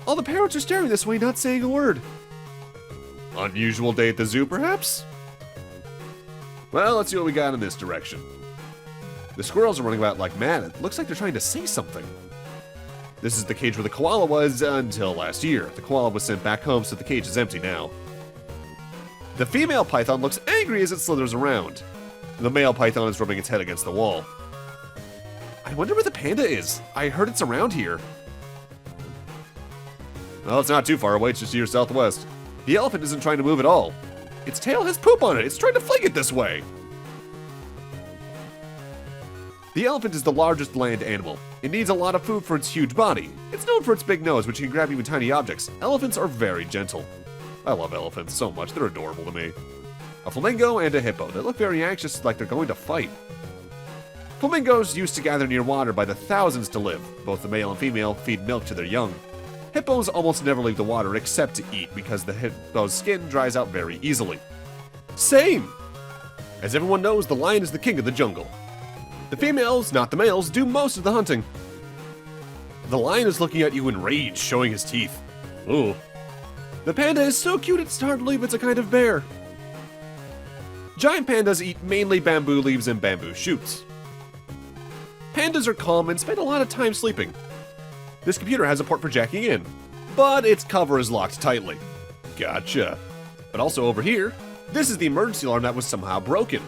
All the parrots are staring this way, not saying a word. Unusual day at the zoo, perhaps? Well, let's see what we got in this direction. The squirrels are running about like mad. It looks like they're trying to say something. This is the cage where the koala was until last year. The koala was sent back home, so the cage is empty now. The female python looks angry as it slithers around. The male python is rubbing its head against the wall. I wonder where the panda is. I heard it's around here. Well, it's not too far away. It's just to your southwest. The elephant isn't trying to move at all. Its tail has poop on it. It's trying to fling it this way. The elephant is the largest land animal. It needs a lot of food for its huge body. It's known for its big nose, which can grab even tiny objects. Elephants are very gentle. I love elephants so much. They're adorable to me. A flamingo and a hippo. They look very anxious, like they're going to fight. Flamingos used to gather near water by the thousands to live. Both the male and female feed milk to their young. Hippos almost never leave the water except to eat because the hippo's skin dries out very easily. Same! As everyone knows, the lion is the king of the jungle. The females, not the males, do most of the hunting. The lion is looking at you in rage, showing his teeth. Ooh. The panda is so cute it's hard to believe it's a kind of bear. Giant pandas eat mainly bamboo leaves and bamboo shoots. Pandas are calm and spend a lot of time sleeping. This computer has a port for jacking in, but its cover is locked tightly. Gotcha. But also over here, this is the emergency alarm that was somehow broken.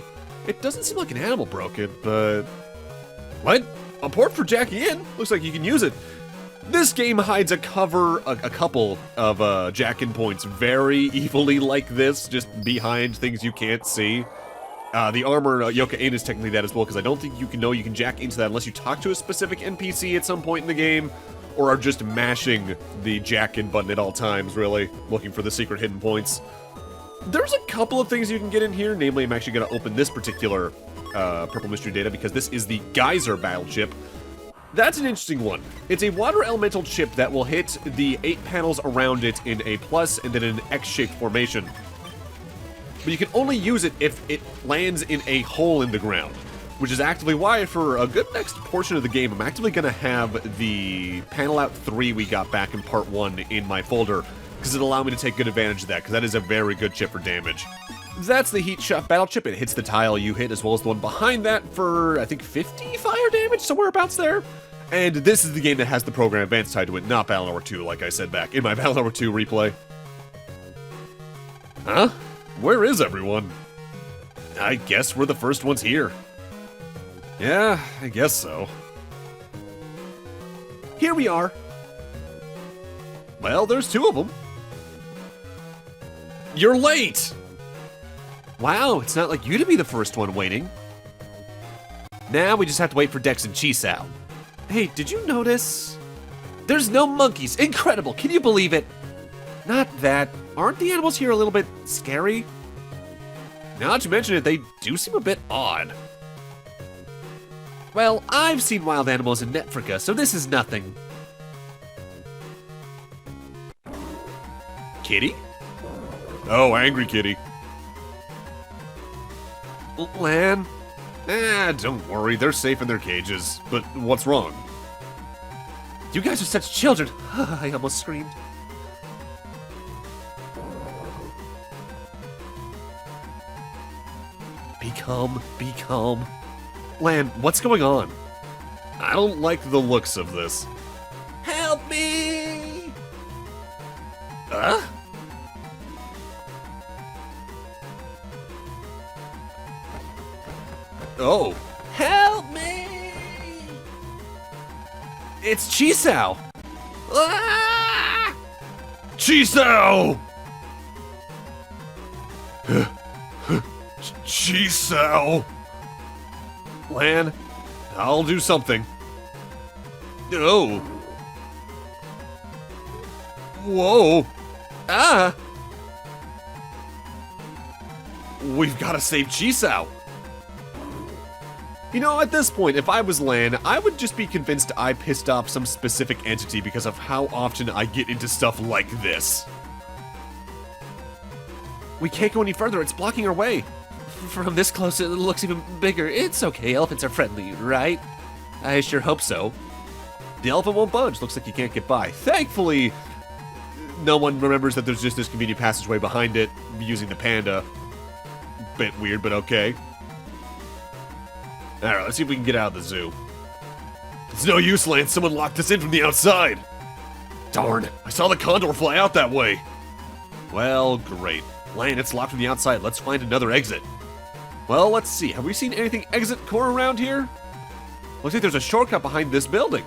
It doesn't seem like an animal broke it, but... What? A port for jacking in? Looks like you can use it. This game hides a couple of jack-in points very evilly like this, just behind things you can't see. The armor Yoka-in is technically that as well, because I don't think you can jack into that unless you talk to a specific NPC at some point in the game, or are just mashing the jack-in button at all times, really, looking for the secret hidden points. There's a couple of things you can get in here, namely I'm actually going to open this particular Purple Mystery Data because this is the Geyser Battle Chip. That's an interesting one. It's a water elemental chip that will hit the 8 panels around it in a plus and then an X-shaped formation. But you can only use it if it lands in a hole in the ground, which is actively why for a good next portion of the game, I'm actively going to have the Panel Out 3 we got back in Part 1 in my folder, because it'll allow me to take good advantage of that, because that is a very good chip for damage. That's the Heat Shot Battle Chip. It hits the tile you hit, as well as the one behind that for, I think, 50 fire damage, somewhere abouts there. And this is the game that has the Program Advance tied to it, not Battle Hour 2, like I said back in my Battle Hour 2 replay. Huh? Where is everyone? I guess we're the first ones here. Yeah, I guess so. Here we are. Well, there's 2 of them. You're late! Wow, it's not like you to be the first one waiting. Now we just have to wait for Dex and Chisao. Hey, did you notice? There's no monkeys. Incredible. Can you believe it? Not that. Aren't the animals here a little bit scary? Now that you mention it, they do seem a bit odd. Well, I've seen wild animals in Africa, so this is nothing. Kitty? Oh, angry kitty. Lan? Don't worry, they're safe in their cages. But what's wrong? You guys are such children. I almost screamed. Be calm, be calm. Lan, what's going on? I don't like the looks of this. Help me! Huh? Oh. Help me! It's Chisao! Ah! Chisao! Chisao! Lan, I'll do something. Oh. Whoa. Ah! We've got to save Chisao. You know, at this point, if I was Lan, I would just be convinced I pissed off some specific entity because of how often I get into stuff like this. We can't go any further, it's blocking our way. From this close, it looks even bigger. It's okay, elephants are friendly, right? I sure hope so. The elephant won't budge. Looks like you can't get by. Thankfully, no one remembers that there's just this convenient passageway behind it using the panda. Bit weird, but okay. Alright, let's see if we can get out of the zoo. It's no use, Lance. Someone locked us in from the outside. Darn, I saw the condor fly out that way. Well, great. Lan, it's locked from the outside. Let's find another exit. Well, let's see. Have we seen anything exit core around here? Looks like there's a shortcut behind this building.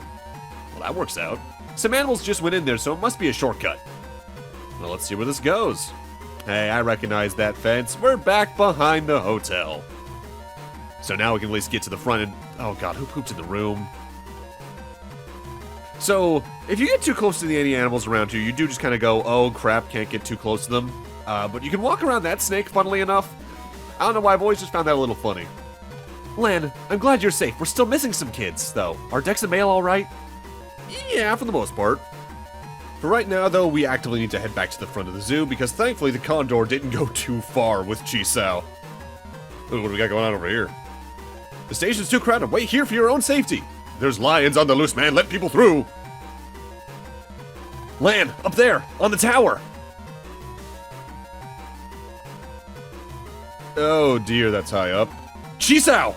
Well, that works out. Some animals just went in there, so it must be a shortcut. Well, let's see where this goes. Hey, I recognize that fence. We're back behind the hotel. So now we can at least get to the front and... Oh god, who pooped in the room? So, if you get too close to any animals around you, you do just kind of go, oh crap, can't get too close to them. But you can walk around that snake, funnily enough. I don't know why, I've always just found that a little funny. Lan, I'm glad you're safe. We're still missing some kids, though. Are Dex and Mail alright? Yeah, for the most part. For right now, though, we actively need to head back to the front of the zoo, because thankfully the condor didn't go too far with Chisao. Ooh, what do we got going on over here? The station's too crowded. Wait here for your own safety. There's lions on the loose, man. Let people through. Lan, up there, on the tower. Oh dear, that's high up. Chisao!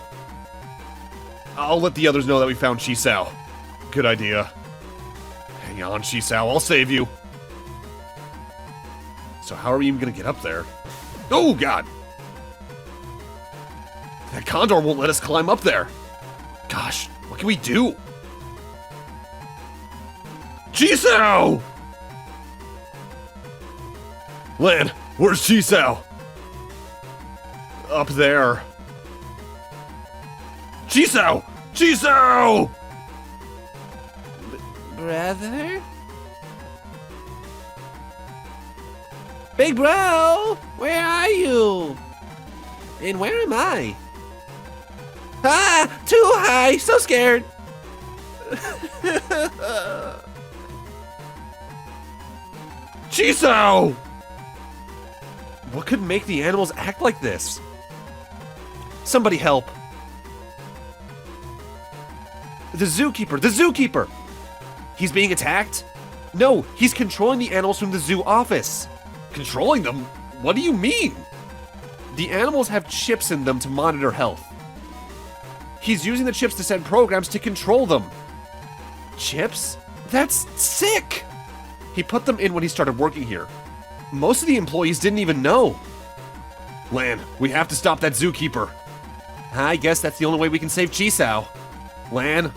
I'll let the others know that we found Chisao. Good idea. Hang on, Chisao, I'll save you. So how are we even gonna get up there? Oh god! That condor won't let us climb up there. Gosh, what can we do? Chisao! Lan, where's Chisao? Up there. Chisao! Chisao! Brother? Big bro! Where are you? And where am I? Ah! Too high! So scared! Chisao! What could make the animals act like this? Somebody help. The zookeeper! The zookeeper! He's being attacked? No, he's controlling the animals from the zoo office. Controlling them? What do you mean? The animals have chips in them to monitor health. He's using the chips to send programs to control them. Chips? That's sick! He put them in when he started working here. Most of the employees didn't even know. Lan, we have to stop that zookeeper. I guess that's the only way we can save Chisao. Lan?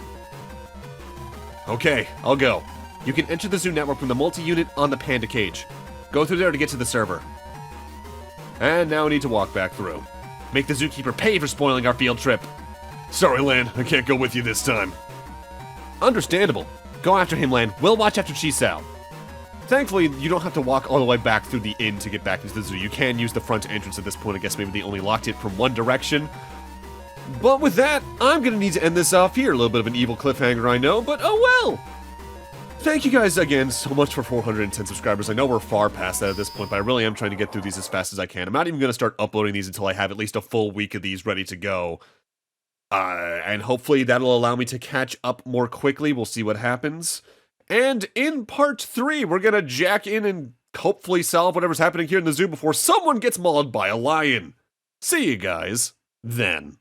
Okay, I'll go. You can enter the zoo network from the multi-unit on the panda cage. Go through there to get to the server. And now we need to walk back through. Make the zookeeper pay for spoiling our field trip. Sorry, Lan, I can't go with you this time. Understandable. Go after him, Lan. We'll watch after Chisao. Thankfully, you don't have to walk all the way back through the inn to get back into the zoo. You can use the front entrance at this point. I guess maybe they only locked it from one direction. But with that, I'm gonna need to end this off here. A little bit of an evil cliffhanger, I know, but oh well! Thank you guys again so much for 410 subscribers. I know we're far past that at this point, but I really am trying to get through these as fast as I can. I'm not even gonna start uploading these until I have at least a full week of these ready to go. And hopefully that'll allow me to catch up more quickly. We'll see what happens. And in part 3, we're gonna jack in and hopefully solve whatever's happening here in the zoo before someone gets mauled by a lion. See you guys then.